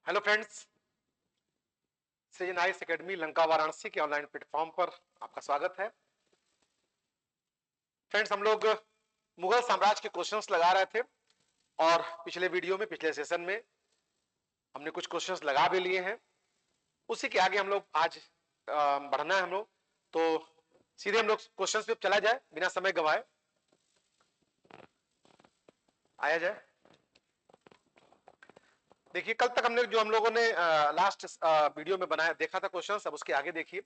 Hello friends, सृजन ice academy Lanka Varanasi के online platform पर आपका स्वागत है। फ्रेंड्स, हम लोग मुगल साम्राज्य के क्वेश्चंस लगा रहे थे और पिछले सेशन में हमने कुछ क्वेश्चंस लगा भी लिए हैं। उसी के आगे हम लोग आज बढ़ना है हम लोग, तो सीधे हम लोग क्वेश्चंस पे चला जाए बिना समय गवाए। आया जाए। देखिए, कल तक हमने जो हम लोगों ने लास्ट वीडियो में बनाया देखा था क्वेश्चन, अब उसके आगे देखिए।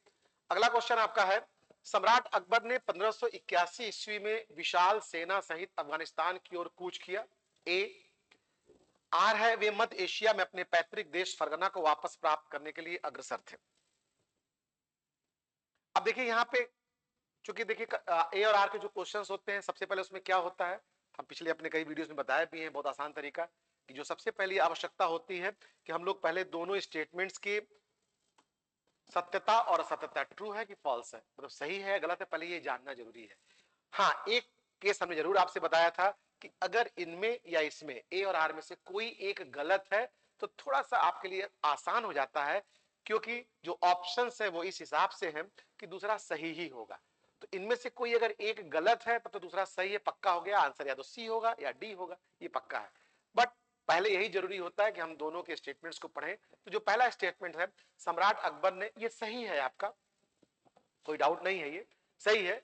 अगला क्वेश्चन आपका है, सम्राट अकबर ने 1581 ईस्वी में विशाल सेना सहित अफगानिस्तान की ओर कूच किया। ए आर है, वे मध्य एशिया में अपने पैतृक देश फरगना को वापस प्राप्त करने के लिए अग्रसर थे। अब देखिए यहाँ पे, चूंकि देखिए ए और आर के जो क्वेश्चंस होते हैं, सबसे पहले उसमें क्या होता है, हम पिछले अपने कई वीडियोस में बताया भी हैं, बहुत आसान तरीका कि जो सबसे पहली आवश्यकता होती है कि हम लोग पहले दोनों स्टेटमेंट्स की सत्यता और असत्यता, ट्रू है कि फॉल्स है, मतलब सही है गलत है, पहले ये जानना जरूरी है। हाँ, एक केस हमने जरूर आपसे बताया था कि अगर इनमें या इसमें ए और आर में से कोई एक गलत है तो थोड़ा सा आपके लिए आसान हो जाता है, क्योंकि जो ऑप्शंस है वो इस हिसाब से हैं कि दूसरा सही ही होगा। तो इनमें से कोई अगर एक गलत है तो दूसरा सही है, पक्का हो गया आंसर, या तो सी होगा या डी होगा, ये पक्का है। बट पहले यही जरूरी होता है कि हम दोनों के स्टेटमेंट्स को पढ़ें। तो जो पहला स्टेटमेंट है, सम्राट अकबर ने, ये सही है, आपका कोई डाउट नहीं है, ये सही है।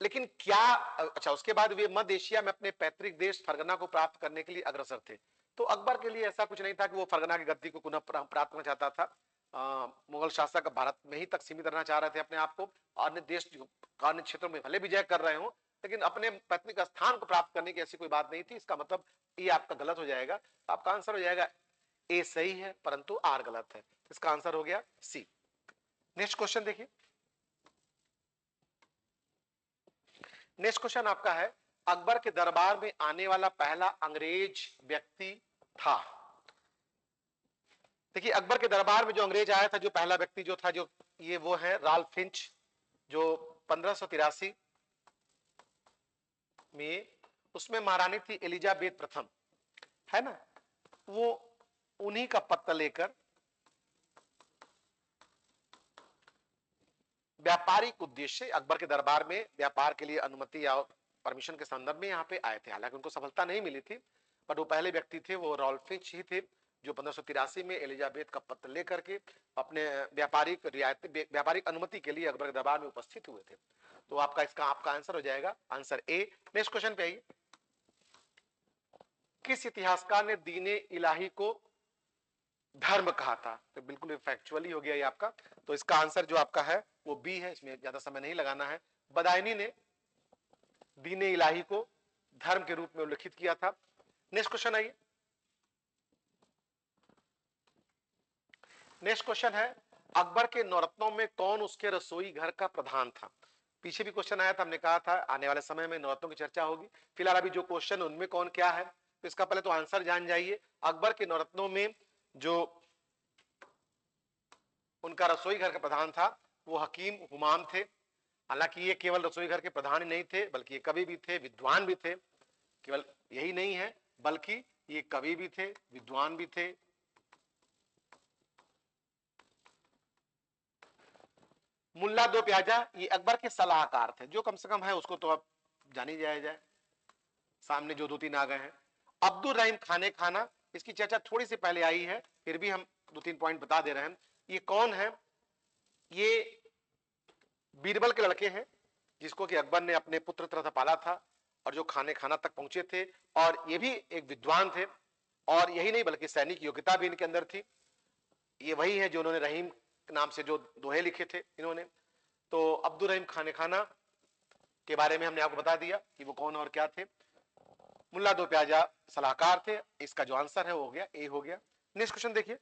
लेकिन क्या, अच्छा, उसके बाद वे मध्य एशिया में अपने पैतृक देश फरगना को प्राप्त करने के लिए अग्रसर थे। तो अकबर के लिए ऐसा कुछ नहीं था कि वो फरगना की गद्दी को पुनः प्राप्त करना चाहता था। मुगल शासक भारत में ही तक सीमित रहना चाह रहे थे अपने आप को, अन्य देश अन्य क्षेत्रों में भले विजय कर रहे हो, लेकिन अपने पैतृक स्थान को प्राप्त करने की ऐसी कोई बात नहीं थी। इसका मतलब ये आपका गलत हो जाएगा। आपका आंसर हो जाएगा ए सही है परंतु आर गलत है। इसका आंसर हो गया सी। नेक्स्ट क्वेश्चन देखिए। नेक्स्ट क्वेश्चन आपका है, अकबर के दरबार में आने वाला पहला अंग्रेज व्यक्ति था। देखिए, अकबर के दरबार में जो अंग्रेज आया था, जो पहला व्यक्ति जो था, जो ये वो है राल्फ फिंच, जो 1583 में, उसमें महारानी थी एलिजाबेथ प्रथम, है ना। वो उन्हीं का पत्ता लेकर व्यापारिक उद्देश्य अकबर के दरबार में व्यापार के लिए अनुमति या परमिशन के संदर्भ में यहाँ पे आए थे। हालांकि उनको सफलता नहीं मिली थी, बट वो पहले व्यक्ति थे, वो रॉल्फ फिंच ही थे, जो 1583 में एलिजाबेथ का पत्र लेकर के अपने व्यापारिक अनुमति के लिए अकबर के दरबार में उपस्थित हुए थे। तो आपका आंसर हो जाएगा आंसर ए। नेक्स्ट क्वेश्चन पे आइए। किस इतिहासकार ने दीने इलाही को धर्म कहा था? तो बिल्कुल फैक्चुअली हो गया ये आपका। तो इसका आंसर जो आपका है वो बी है, इसमें ज्यादा समय नहीं लगाना है। बदायनी ने दीने इलाही को धर्म के रूप में उल्लेखित किया था। नेक्स्ट क्वेश्चन आइए। नेक्स्ट क्वेश्चन है, अकबर के नौरत्नों में कौन उसके रसोई घर का प्रधान था? पीछे भी क्वेश्चन आया था, हमने कहा था आने वाले समय में नौरत्नों की चर्चा होगी। फिलहाल अभी जो क्वेश्चन उनमें कौन क्या है, तो इसका पहले तो आंसर जान जाइए। अकबर के नौरत्नों में जो उनका रसोई घर का प्रधान था वो हकीम हुमाम थे। हालांकि ये केवल रसोई घर के प्रधान ही नहीं थे, बल्कि ये कवि भी थे, विद्वान भी थे। केवल यही नहीं है, बल्कि ये कवि भी थे, विद्वान भी थे। मुल्ला दो प्याजा ये अकबर के सलाहकार थे, जो कम से कम है उसको तो अब जान ही जाए। सामने जो दो तीन आ गए हैं। अब्दुल रहीम खाने खाना, इसकी चर्चा थोड़ी सी पहले आई है, फिर भी हम दो तीन पॉइंट बता दे रहे हैं। ये कौन है? ये बीरबल के लड़के हैं, जिसको कि अकबर ने अपने पुत्र तरह पाला था, और जो खाने खाना तक पहुंचे थे, और ये भी एक विद्वान थे, और यही नहीं बल्कि सैनिक योग्यता भी इनके अंदर थी। ये वही है जो उन्होंने रहीम नाम से जो दोहे लिखे थे इन्होंने। तो अब्दुल रहीम खाने खाना के बारे में हमने आपको बता दिया कि वो कौन और क्या थे। मुल्ला दो प्याजा सलाहकार थे। इसका जो आंसर है वो हो गया ए हो गया। नेक्स्ट क्वेश्चन देखिए।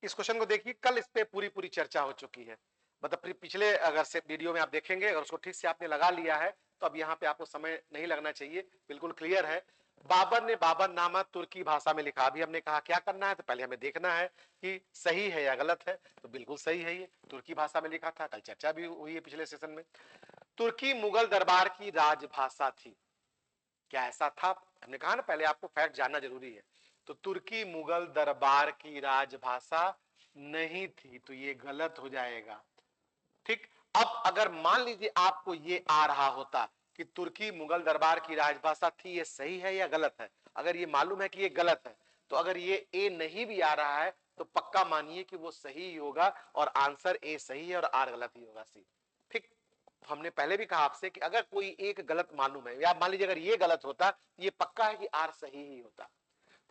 इस क्वेश्चन को देखिए, कल इस पे पूरी पूरी चर्चा हो चुकी है। मतलब पिछले अगर से वीडियो में आप देखेंगे, अगर उसको ठीक से आपने लगा लिया है तो अब यहाँ पे आपको समय नहीं लगना चाहिए, बिल्कुल क्लियर है। बाबर ने बाबरनामा तुर्की भाषा में लिखा। अभी हमने कहा क्या करना है, तो पहले हमें देखना है कि सही है या गलत है। तो बिल्कुल सही है, ये तुर्की भाषा में लिखा था, कल चर्चा भी हुई है पिछले सेशन में। तुर्की मुगल दरबार की राजभाषा थी। क्या ऐसा था? हमने कहा ना पहले आपको फैक्ट जानना जरूरी है। तो तुर्की मुगल दरबार की राजभाषा नहीं थी, तो ये गलत हो जाएगा। ठीक। अब अगर मान लीजिए आपको ये आ रहा होता कि तुर्की मुगल दरबार की राजभाषा थी, ये सही है या गलत है? अगर ये मालूम है कि ये गलत है, तो अगर ये ए नहीं भी आ रहा है तो पक्का मानिए कि वो सही ही होगा और आंसर ए सही है और आर गलत ही होगा, सी। ठीक। हमने पहले भी कहा आपसे कि अगर कोई एक गलत मालूम है, या मान लीजिए अगर ये गलत होता तो ये पक्का है कि आर सही ही होता।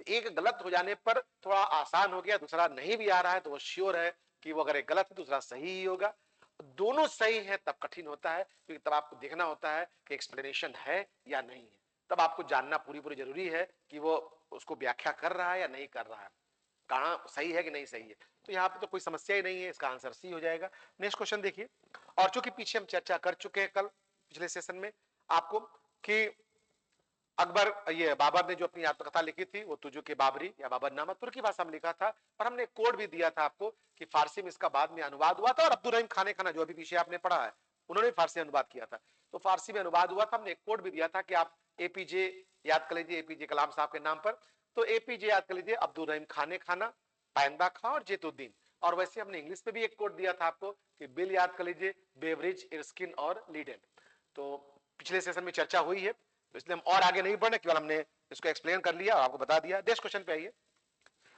तो एक गलत हो जाने पर थोड़ा आसान हो गया, दूसरा नहीं भी आ रहा है तो वो श्योर है कि वो अगर एक गलत है दूसरा सही ही होगा। दोनों सही है तब कठिन होता है, क्योंकि तब आपको देखना होता है कि एक्सप्लेनेशन है या नहीं है। तब आपको जानना पूरी पूरी जरूरी है कि वो उसको व्याख्या कर रहा है या नहीं कर रहा है, कहां सही है कि नहीं सही है। तो यहाँ पे तो कोई समस्या ही नहीं है, इसका आंसर सी हो जाएगा। नेक्स्ट क्वेश्चन देखिए। और चूंकि पीछे हम चर्चा कर चुके हैं कल पिछले सेशन में आपको कि अकबर ये बाबर ने जो अपनी आत्मकथा लिखी थी वो तुजु के बाबरी या बाबरनामा तुर्की भाषा में लिखा था, और हमने कोड भी दिया था आपको कि फारसी में इसका बाद में अनुवाद हुआ था, और अब्दुल रहीम खाने खाना जो अभी पीछे आपने पढ़ा है उन्होंने फारसी अनुवाद किया था, तो फारसी में अनुवाद हुआ था। हमने एक कोड भी दिया था कि आप एपीजे याद कर लीजिए, एपीजे कलाम साहब के नाम पर। तो एपीजे याद कर लीजिए, अब्दुल रहीम खाने खाना, पाइंदा खां और जेतुद्दीन। और वैसे हमने इंग्लिश में भी एक कोड दिया था आपको कि बिल याद कर लीजिए, बेवरेज, इर्स्किन और लीडेन। तो पिछले सेशन में चर्चा हुई है, तो इसलिए हम और आगे नहीं बढ़े, केवल हमने इसको एक्सप्लेन कर लिया और आपको बता दिया। नेक्स्ट क्वेश्चन पे आइए।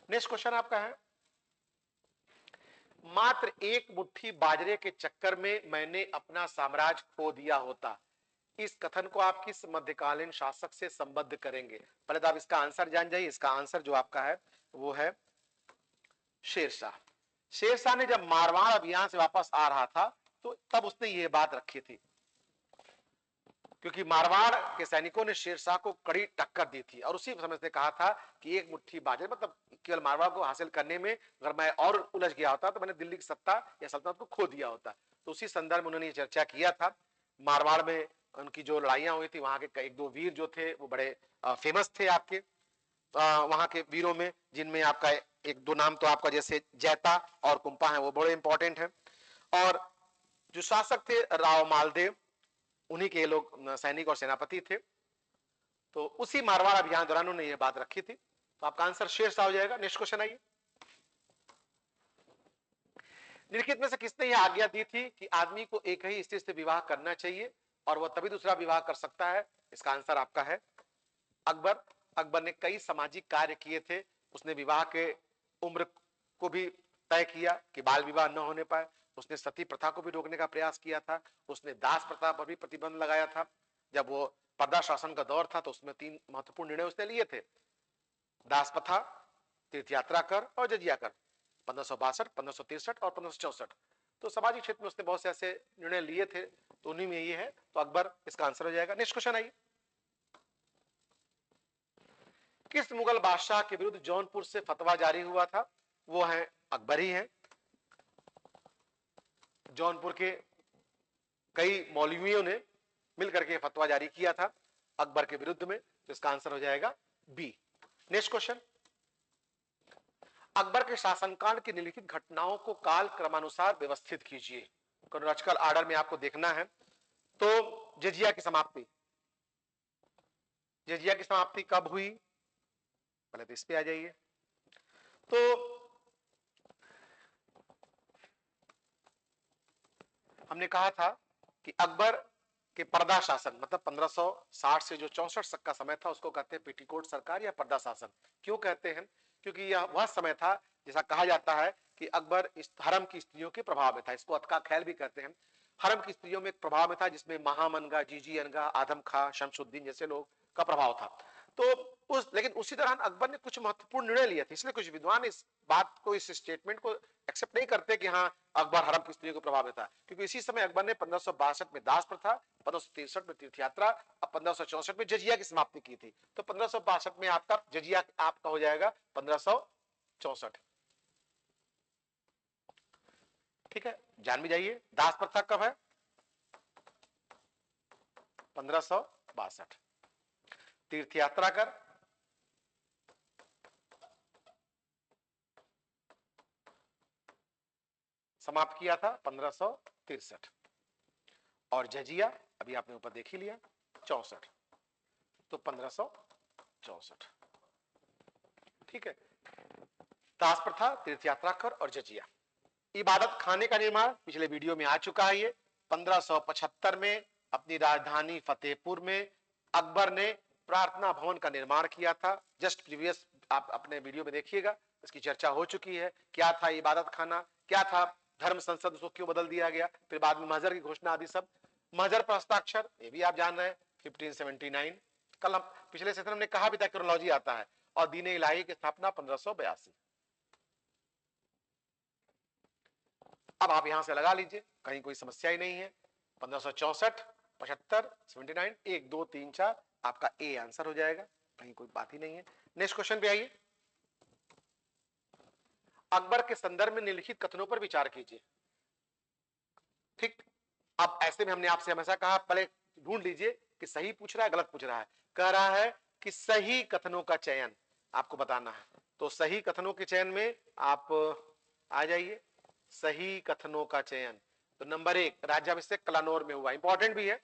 नेक्स्ट क्वेश्चन आपका है, मात्र एक मुट्ठी बाजरे के चक्कर में मैंने अपना साम्राज्य खो दिया होता, इस कथन को आप किस मध्यकालीन शासक से संबद्ध करेंगे? पहले तो आप इसका आंसर जान जाइए। इसका आंसर जो आपका है वो है शेरशाह। शेरशाह ने जब मारवाड़ अभियान से वापस आ रहा था तो तब उसने ये बात रखी थी, क्योंकि मारवाड़ के सैनिकों ने शेरशाह को कड़ी टक्कर दी थी, और उसी समय से कहा था कि एक मुट्ठी बाजरे, मतलब केवल मारवाड़ को हासिल करने में अगर मैं और उलझ गया होता तो मैंने दिल्ली की सत्ता या सल्तनत को खो दिया होता। तो उसी संदर्भ में उन्होंने ये चर्चा किया था। मारवाड़ में उनकी जो लड़ाइयां हुई थी, वहां के एक दो वीर जो थे वो बड़े फेमस थे आपके वहां के वीरों में, जिनमें आपका एक दो नाम तो आपका जैसे जैता और कुंपा है वो बड़े इंपॉर्टेंट है। और जो शासक थे राव मालदेव, उन्हीं के लोग सैनिक और सेनापति थे। तो उसी मारवाड़ अभियान दौरान उन्होंने ये बात रखी थी। तो आपका आंसर शेरशाह हो जाएगा। नेक्स्ट क्वेश्चन आइए। निम्नलिखित में से किसने यह आज्ञा दी थी कि आदमी को एक ही स्त्री से विवाह करना चाहिए और वह तभी दूसरा विवाह कर सकता है? इसका आंसर आपका है अकबर। अकबर ने कई सामाजिक कार्य किए थे। उसने विवाह के उम्र को भी तय किया कि बाल विवाह न होने पाए। उसने सती प्रथा को भी रोकने का प्रयास किया था। उसने दास प्रथा पर भी प्रतिबंध लगाया था। जब वो पर्दा शासन का दौर था तो उसमें तीन महत्वपूर्ण निर्णय उसने लिए थे: दास प्रथा, तीर्थ यात्रा कर और जजिया कर। 1562, 1563 और 1564। तो सामाजिक क्षेत्र में उसने बहुत से ऐसे निर्णय लिए थे, तो उन्हीं में ये है। तो अकबर इसका आंसर हो जाएगा। नेक्स्ट क्वेश्चन आइए। किस मुगल बादशाह के विरुद्ध जौनपुर से फतवा जारी हुआ था? वो है अकबर ही है। जौनपुर के कई मौलवियों ने मिलकर के फतवा जारी किया था अकबर के विरुद्ध में, तो इसका आंसर हो जाएगा बी। नेक्स्ट क्वेश्चन, अकबर के शासनकाल की निम्नलिखित घटनाओं को काल क्रमानुसार व्यवस्थित कीजिए। क्रोनोलॉजिकल ऑर्डर में आपको देखना है। तो जजिया की समाप्ति, जजिया की समाप्ति कब हुई? पहले तो इस पे आ जाइए। तो हमने कहा था कि अकबर के पर्दा शासन, मतलब 1560 से जो 64 तक का समय था, उसको कहते हैं पेटीकोट सरकार या पर्दा शासन। क्यों कहते हैं? क्योंकि यह वह समय था जैसा कहा जाता है कि अकबर इस हरम की स्त्रियों के प्रभाव में था। इसको अतका ख्याल भी कहते हैं। हरम की स्त्रियों में प्रभाव में था, जिसमें महामनगा, जीजी अनगा, आदम खां, शमसुद्दीन जैसे लोग का प्रभाव था। तो लेकिन उसी दौरान अकबर ने कुछ महत्वपूर्ण निर्णय लिए थे। इसलिए कुछ विद्वान इस बात को, इस स्टेटमेंट को एक्सेप्ट नहीं करते कि हाँ अकबर हरम की स्त्रियों को प्रभाव में था, क्योंकि इसी समय अकबर ने 1562 में दास प्रथा, 1563 में तीर्थ यात्रा और 1564 में जजिया की समाप्ति की थी। तो 1562 में आपका जजिया आपका हो जाएगा 1564। ठीक है, जान भी जाइए दास प्रथा कब है? 1562। तीर्थ यात्रा कर समाप्त किया था 1563। और जजिया अभी आपने ऊपर देख ही लिया 64, तो 1564। ठीक है, दास प्रथा, तीर्थ यात्रा कर और जजिया। इबादत खाने का निर्माण पिछले वीडियो में आ चुका है। ये 1575 में अपनी राजधानी फतेहपुर में अकबर ने प्रार्थना भवन का निर्माण किया था। जस्ट प्रीवियस आप अपने वीडियो में देखिएगा, इसकी चर्चा हो चुकी है। क्या था इबादत खाना, क्या था धर्म संसद, उसको क्यों बदल दिया गया, फिर बाद में महजर की घोषणा आदि सब। महजर पर हस्ताक्षर ये भी आप जान रहे हैं 1579। कल हम पिछले सेशन में कहा भी था क्रोनोलॉजी आता है। और दीन इलाही की स्थापना 1582। अब आप यहां से लगा लीजिए, कहीं कोई समस्या ही नहीं है। 1564, 75, 79, 1 2 3 4 आपका ए आंसर हो जाएगा, कहीं कोई बात ही नहीं है। नेक्स्ट क्वेश्चन पे आइए। अकबर के संदर्भ में निम्नलिखित कथनों पर विचार कीजिए। ठीक, अब ऐसे में हमने आपसे हमेशा कहा पहले ढूंढ लीजिए कि सही पूछ रहा है गलत पूछ रहा है। कह रहा है कि सही कथनों का चयन आपको बताना है, तो सही कथनों के चयन में आप आ जाइए। सही कथनों का चयन, तो नंबर 1 राज्याभिषेक कलानौर में हुआ, इंपॉर्टेंट भी है।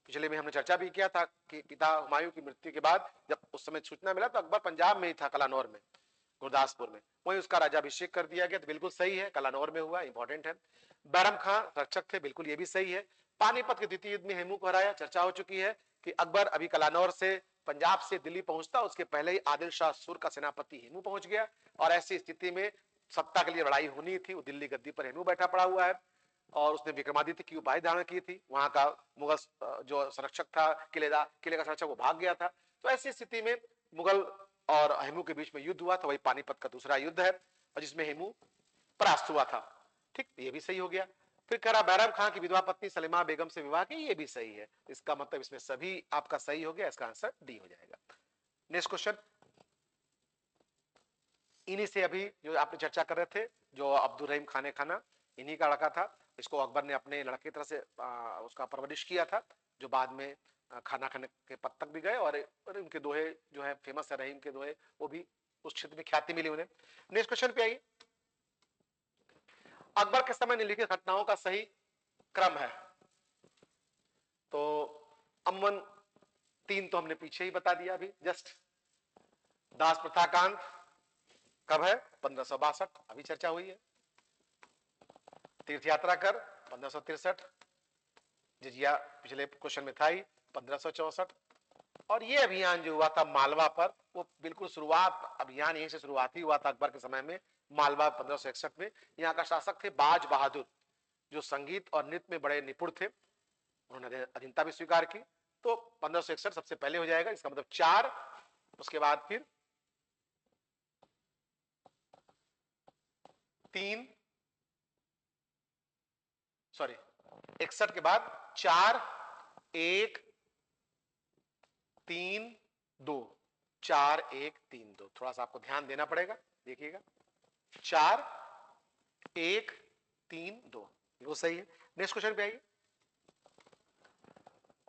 पिछले में हमने चर्चा भी किया था कि पिता हुमायूं की मृत्यु के बाद जब उस समय सूचना मिला तो अकबर पंजाब में ही था, कलानौर में, गुरदासपुर में, वहीं उसका राज्याभिषेक कर दिया गया। तो बिल्कुल सही है, कलानौर में हुआ, इंपॉर्टेंट है। बैरम खां रक्षक थे, बिल्कुल ये भी सही है। पानीपत के द्वितीय युद्ध में हेमू को हराया, चर्चा हो चुकी है कि अकबर अभी कलानौर से पंजाब से दिल्ली पहुंचता, उसके पहले ही आदिल शाह सुर का सेनापति हेमू पहुंच गया, और ऐसी स्थिति में सत्ता के लिए लड़ाई होनी थी। वो दिल्ली गद्दी पर हेमू बैठा पड़ा हुआ है, और उसने विक्रमादित्य की उपाधि धारण की थी। वहां का मुगल जो संरक्षक था, किले का संरक्षक, वो भाग गया था। तो ऐसी स्थिति में मुगल और हेमू के बीच में युद्ध हुआ था, वही पानीपत का दूसरा युद्ध है, और जिसमें हेमू परास्त हुआ था। ठीक, ये भी सही हो गया। फिर कह रहा बैरम खां की विधवा पत्नी सलीमा बेगम से विवाह की, ये भी सही है। इसका मतलब इसमें सभी आपका सही हो गया, इसका आंसर डी हो जाएगा। नेक्स्ट क्वेश्चन, इन्हीं से अभी जो आपने चर्चा कर रहे थे, जो अब्दुल रहीम खाने खाना, इन्हीं का लड़का था। इसको अकबर ने अपने लड़के तरह से उसका परवरिश किया था, जो बाद में खाना खाने के पद तक भी गए, और उनके दोहे जो है फेमस है, रहीम के दोहे, वो भी उस क्षेत्र में ख्याति मिली उन्हें। नेक्स्ट क्वेश्चन पे आइए। अकबर के समय निम्नलिखित घटनाओं का सही क्रम है, तो अमन 3 तो हमने पीछे ही बता दिया अभी जस्ट। दास प्रथा कांड कब है, 1562, अभी चर्चा हुई है। तीर्थ यात्रा कर 1563, जिजिया पिछले क्वेश्चन में था ही 1564। और ये अभियान जो हुआ था मालवा पर, वो बिल्कुल शुरुआत, अभियान यहीं से शुरुआत ही हुआ था अकबर के समय में, मालवा 1561 में। यहाँ का शासक थे बाज बहादुर, जो संगीत और नृत्य में बड़े निपुण थे, उन्होंने अधीनता भी स्वीकार की। तो 1561 सबसे पहले हो जाएगा, इसका मतलब 4, उसके बाद फिर 3, सॉरी 61 के बाद 4 1 3 2, 4 1 3 2, थोड़ा सा आपको ध्यान देना पड़ेगा, देखिएगा 4 1 3 2, वो सही है। नेक्स्ट क्वेश्चन पे आइए।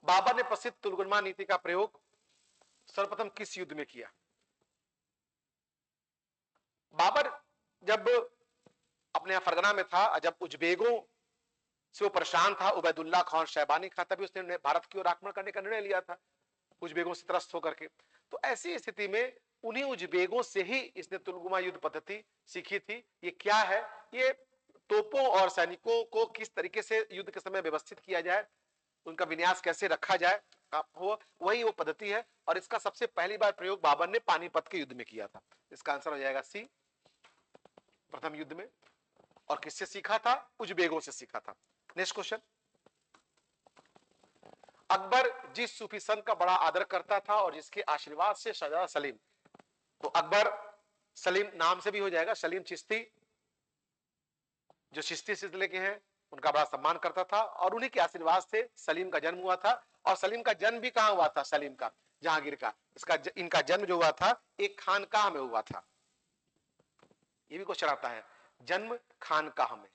बाबर ने प्रसिद्ध तुलगुनमा नीति का प्रयोग सर्वप्रथम किस युद्ध में किया? बाबर जब अपने यहां फरगना में था, जब उज्बेगों से वो परेशान था, उबैदुल्ला खान शैबानी खान, तभी उसने भारत की ओर आक्रमण करने का निर्णय लिया था, उज्बेगों से त्रस्त होकर के। तो ऐसी स्थिति में उन्हीं उज्बेगों से ही इसने तुलगुमा युद्ध पद्धति सीखी थी। ये क्या है, ये तोपों और सैनिकों को किस तरीके से युद्ध के समय व्यवस्थित किया जाए, उनका विन्यास कैसे रखा जाए, वही वो पद्धति है। और इसका सबसे पहली बार प्रयोग बाबर ने पानीपत के युद्ध में किया था। इसका आंसर हो जाएगा सी, प्रथम युद्ध में। और किससे सीखा था? उज्बेगों से सीखा था। नेक्स्ट क्वेश्चन, अकबर जिस सूफी संत का बड़ा आदर करता था और जिसके आशीर्वाद से शहजादा सलीम, तो अकबर सलीम नाम से भी हो जाएगा, सलीम चिश्ती, जो चिश्ती सिलसिले के हैं, उनका बड़ा सम्मान करता था, और उन्हीं के आशीर्वाद से सलीम का जन्म हुआ था। और सलीम का जन्म भी कहां हुआ था? सलीम का, जहांगीर का, इनका जन्म जो हुआ था एक खानकाह में हुआ था। ये भी क्वेश्चन आता है, जन्म खानकाह में।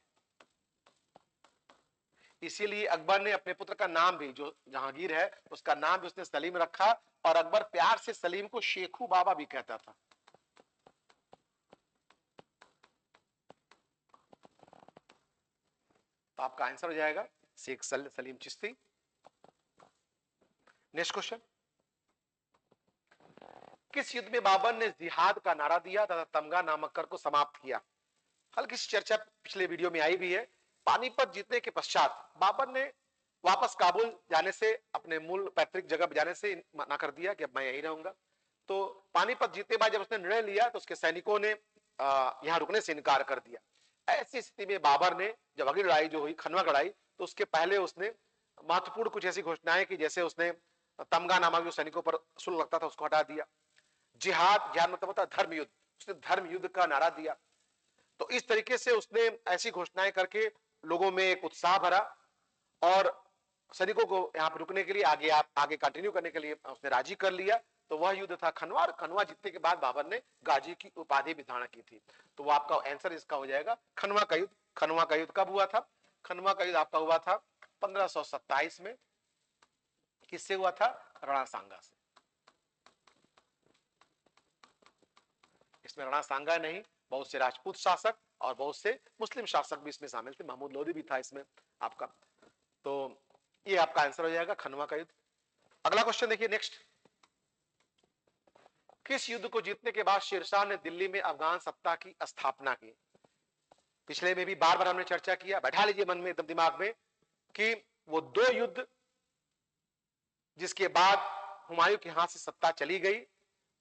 इसीलिए अकबर ने अपने पुत्र का नाम भी, जो जहांगीर है, उसका नाम भी उसने सलीम रखा, और अकबर प्यार से सलीम को शेखू बाबा भी कहता था। तो आपका आंसर हो जाएगा शेख सलीम चिश्ती। नेक्स्ट क्वेश्चन, किस युद्ध में बाबर ने जिहाद का नारा दिया तथा तमगा नामक कर को समाप्त किया? हल्की सी चर्चा पिछले वीडियो में आई भी है। पानीपत जीतने के पश्चात बाबर ने वापस काबुल जाने से, अपने मूल पैतृक जगह जाने से मना कर दिया कि अब मैं यहीं रहूंगा। तो पानीपत जीतने बाद जब उसने निर्णय लिया तो उसके सैनिकों ने यहां रुकने से इनकार कर दिया। ऐसी स्थिति में बाबर ने जब अगली लड़ाई जो हुई खनवा लड़ाई, तो उसके पहले उसने महत्वपूर्ण कुछ ऐसी घोषणाएं की, जैसे उसने तमगा नामक जो सैनिकों पर शुल्क लगता था उसको हटा दिया। जिहाद मतलब होता धर्म युद्ध, उसने धर्म युद्ध का नारा दिया। तो इस तरीके से उसने ऐसी घोषणाएं करके लोगों में एक उत्साह भरा और सैनिकों को यहाँ पर रुकने के लिए, आगे कंटिन्यू करने के लिए उसने राजी कर लिया। तो वह युद्ध था खनवा, और खनवा जीतने के बाद बाबर ने गाजी की उपाधि भी धारण की थी। तो वो आपका आंसर इसका हो जाएगा खनवा का युद्ध। खनवा का युद्ध कब हुआ था? खनवा का युद्ध आपका हुआ था 1527 में। किससे हुआ था? राणा सांगा से। इसमें राणा सांगा नहीं, बहुत से राजपूत शासक और बहुत से मुस्लिम शासक भी इसमें शामिल थे। महमूद लोदी भी था इसमें आपका। तो ये आपका आंसर हो जाएगा खनवा का युद्ध। अगला क्वेश्चन देखिए नेक्स्ट, किस युद्ध को जीतने के बाद शेरशाह ने दिल्ली में अफगान सत्ता की स्थापना की? पिछले में भी बार बार हमने चर्चा किया, बैठा लीजिए मन में एकदम दिमाग में, कि वो दो युद्ध जिसके बाद हुमायूं के हाथ से सत्ता चली गई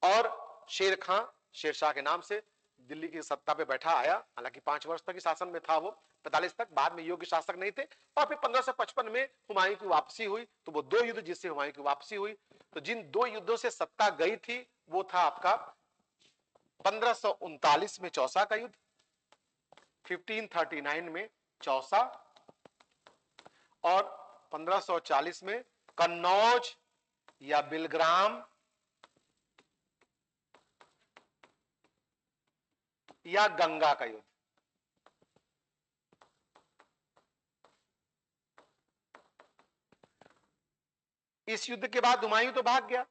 और शेर खां शेरशाह के नाम से दिल्ली की सत्ता पे बैठा आया। हालांकि 5 वर्ष तक ही शासन में था वो, 45 तक, बाद में योग्य शासक नहीं थे। और फिर 1555 में हुमायूं की वापसी हुई। तो वो दो युद्ध जिससे हुमायूं की वापसी हुई, तो जिन दो युद्धों से सत्ता गई थी वो था आपका 1539 में चौसा का युद्ध, 1539 में चौसा, और 1540 में कन्नौज या बिलग्राम या गंगा का युद्ध। इस युद्ध के बाद हुमायूं तो भाग गया,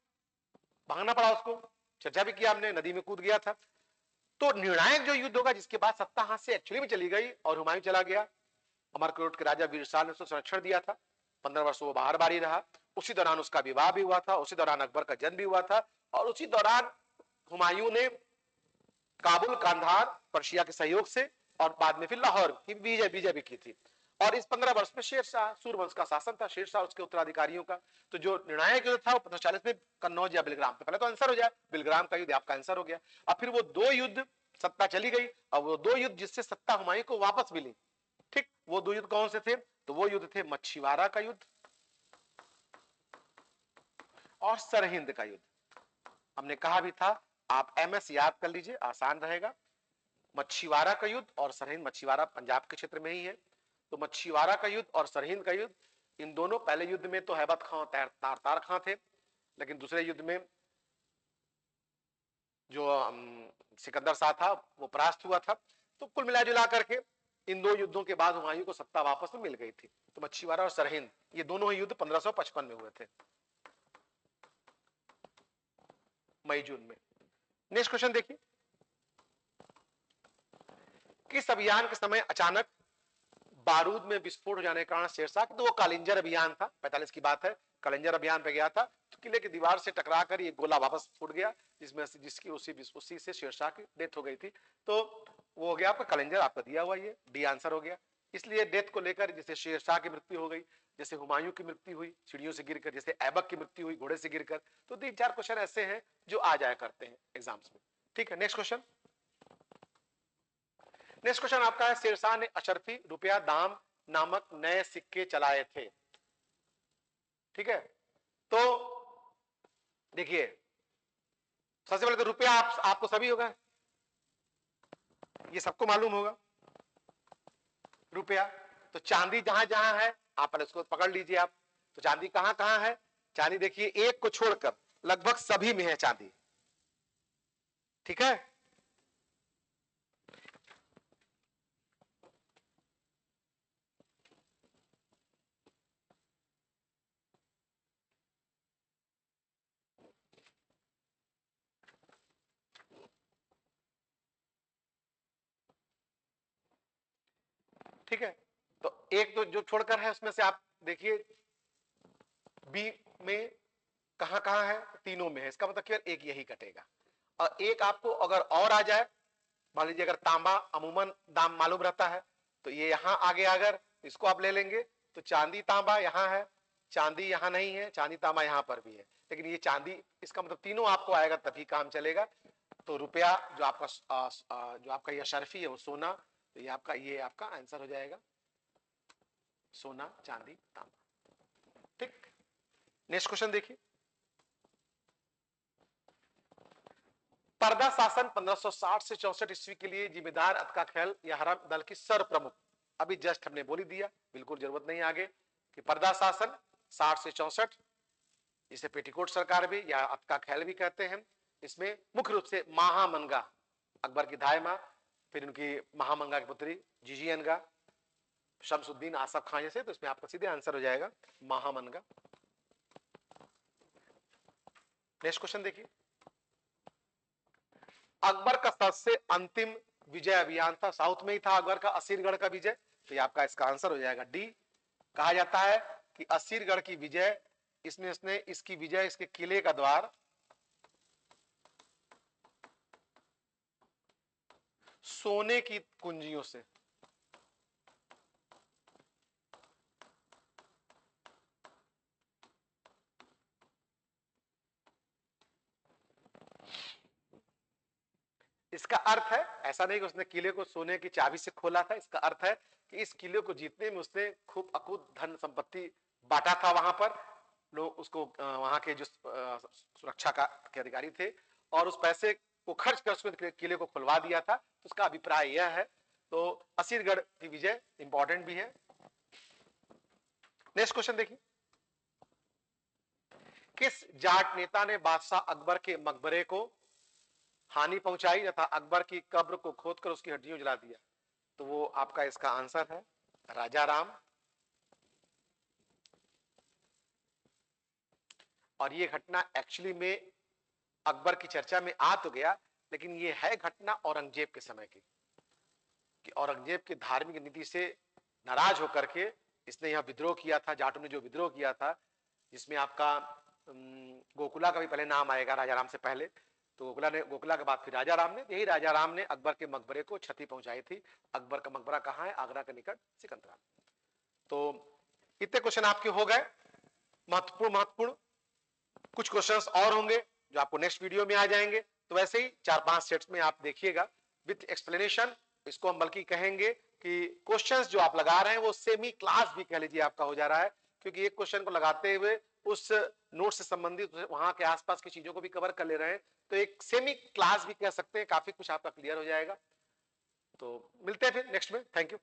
भागना पड़ा उसको, चर्चा भी किया हमने, नदी में कूद गया था। तो निर्णायक जो युद्ध होगा जिसके बाद सत्ता हाथ से एक्चुअली में चली गई और हुमायूं चला गया, अमरकोट के राजा वीर शाह ने उसको संरक्षण दिया था, 15 वर्ष वो बाहर बारी रहा। उसी दौरान उसका विवाह भी हुआ था, उसी दौरान अकबर का जन्म भी हुआ था, और उसी दौरान हुमायूं ने काबुल, कांधार, पर्शिया के सहयोग से, और बाद में फिर लाहौर की विजय भी की थी। और इस 15 वर्ष में शेरशाह सूर्यवंश का शासन था, शेरशाह उसके उत्तराधिकारियों का। तो जो निर्णायक युद्ध था वो 1540 में कन्नौज या बिलग्राम। तो पहले तो आंसर हो जाए, बिलग्राम का युद्ध आपका आंसर हो गया। अब फिर वो दो युद्ध, सत्ता चली गई, अब वो दो युद्ध जिससे सत्ता हुमायूं को वापस मिली, ठीक, वो दो युद्ध कौन से थे? तो वो युद्ध थे मच्छीवाड़ा का युद्ध और सरहिंद का युद्ध। हमने कहा भी था, आप एमएस याद कर लीजिए, आसान रहेगा। मच्छीवाड़ा का युद्ध और सरहिंद, मच्छीवाड़ा पंजाब के क्षेत्र में ही है। तो मच्छीवाड़ा का युद्ध और सरहिंद का युद्ध, इन दोनों, पहले युद्ध में तो हैबत खां तार खां थे, लेकिन दूसरे युद्ध में जो सिकंदर शाह था वो परास्त हुआ था। तो कुल मिला जुला करके इन दो युद्धों के बाद हुमायूं को सत्ता वापस में मिल गई थी। तो मच्छीवाड़ा और सरहिंद, ये दोनों ही युद्ध 1555 में हुए थे, मई जून में। नेक्स्ट क्वेश्चन देखिए, किस अभियान के समय अचानक बारूद में विस्फोट हो जाने के कारण शेरशाह, तो वो कालिंजर अभियान था, 45 की बात है, कालिंजर अभियान पे गया था, तो किले की दीवार से टकरा कर ये गोला वापस फूट गया, जिसकी उसी से शेरशाह की डेथ हो गई थी। तो वो हो गया आपका कालिंजर, आपका दिया हुआ, ये डी आंसर हो गया। इसलिए डेथ को लेकर, जैसे शेरशाह की मृत्यु हो गई, जैसे हुमायूं की मृत्यु हुई सीढ़ियों से गिरकर, जैसे ऐबक की मृत्यु हुई घोड़े से गिरकर। तो 3-4 क्वेश्चन ऐसे हैं जो आ जाया करते हैं एग्जाम्स में। ठीक है, नेक्स्ट क्वेश्चन। नेक्स्ट क्वेश्चन आपका है, शेरशाह ने अशरफी रुपया दाम नामक नए सिक्के चलाए थे। ठीक है, तो देखिए, सबसे पहले तो रुपया आपको सभी होगा, ये सबको मालूम होगा रुपया। तो चांदी जहां जहां है आप पहले उसको पकड़ लीजिए आप। तो चांदी कहां कहां है? चांदी देखिए, एक को छोड़कर लगभग सभी में है चांदी। ठीक है, ठीक है। तो एक तो जो छोड़कर है उसमें से आप देखिए बी में कहां कहां है, तीनों में है, इसका मतलब केवल एक यही कटेगा। और एक आपको अगर और आ जाए, मान लीजिए अगर तांबा अमूमन दाम मालूम रहता है तो ये यहां आगे, अगर इसको आप ले लेंगे तो चांदी तांबा यहां है, चांदी यहां नहीं है, चांदी तांबा यहां पर भी है, लेकिन ये चांदी, इसका मतलब तीनों आपको आएगा तभी काम चलेगा। तो रुपया जो आपका जो आपका ये शर्फी है वो सोना, तो ये आपका आंसर हो जाएगा सोना चांदी तांबा। ठीक, नेक्स्ट क्वेश्चन देखिए। पर्दा शासन 1560 से 64 ईस्वी के लिए जिम्मेदार अतका खैल या हरम दल की सर प्रमुख, अभी जस्ट हमने बोली दिया, बिल्कुल जरूरत नहीं आगे कि पर्दा शासन 60 से 64, इसे पेटीकोट सरकार भी या अतका खैल भी कहते हैं। इसमें मुख्य रूप से महामनगा अकबर की धाय मां, फिर उनकी महामंगा की पुत्री जिजियनगा, शमसुद्दीन आसफ खान जैसे, तो इसमें आपका सीधे आंसर हो जाएगा महामनगा। नेक्स्ट क्वेश्चन देखिए। अकबर का सबसे अंतिम विजय अभियान था, साउथ में ही था अकबर का असीरगढ़ का विजय, तो ये आपका इसका आंसर हो जाएगा डी। कहा जाता है कि असीरगढ़ की विजय, इसने इसकी विजय इसके किले का द्वार सोने की कुंजियों से, इसका अर्थ है ऐसा नहीं कि उसने किले को सोने की चाबी से खोला था, इसका अर्थ है कि इस किले को जीतने में उसने खूब अकूत धन संपत्ति बांटा था, वहां पर लोग उसको वहां के जो सुरक्षा के अधिकारी थे, और उस पैसे को खर्च कर उसने किले को खुलवा दिया था, तो उसका अभिप्राय यह है। तो असीरगढ़ की विजय इंपॉर्टेंट भी है। नेक्स्ट क्वेश्चन देखिए। किस जाट नेता ने बादशाह अकबर के मकबरे को हानि पहुंचाई तथा अकबर की कब्र को खोदकर उसकी हड्डियों जला दिया? तो वो आपका इसका आंसर है राजा राम। और ये घटना एक्चुअली में अकबर की चर्चा में आ तो गया, लेकिन ये है घटना औरंगजेब के समय की, कि औरंगजेब की धार्मिक नीति से नाराज होकर के इसने यहां विद्रोह किया था, जाटों ने जो विद्रोह किया था, जिसमें आपका गोकुला का भी पहले नाम आएगा राजा राम से पहले, तो गोकुला के बाद फिर राजा राम ने, यही राजा राम ने अकबर के मकबरे को क्षति पहुंचाई थी। अकबर का मकबरा कहां है? आगरा के निकट सिकंदरा। तो इतने क्वेश्चन आपके हो गए, महत्वपूर्ण। कुछ क्वेश्चंस और होंगे जो आपको नेक्स्ट वीडियो में आ जाएंगे, तो वैसे ही 4-5 सेट्स में आप देखिएगा विथ एक्सप्लेनेशन। इसको हम बल्कि कहेंगे कि क्वेश्चंस जो आप लगा रहे हैं वो सेमी क्लास भी कह लीजिए आपका हो जा रहा है, क्योंकि एक क्वेश्चन को लगाते हुए उस नोट से संबंधित वहां के आसपास की चीजों को भी कवर कर ले रहे हैं, तो एक सेमी क्लास भी कह सकते हैं, काफी कुछ आपका क्लियर हो जाएगा। तो मिलते हैं फिर नेक्स्ट में, थैंक यू।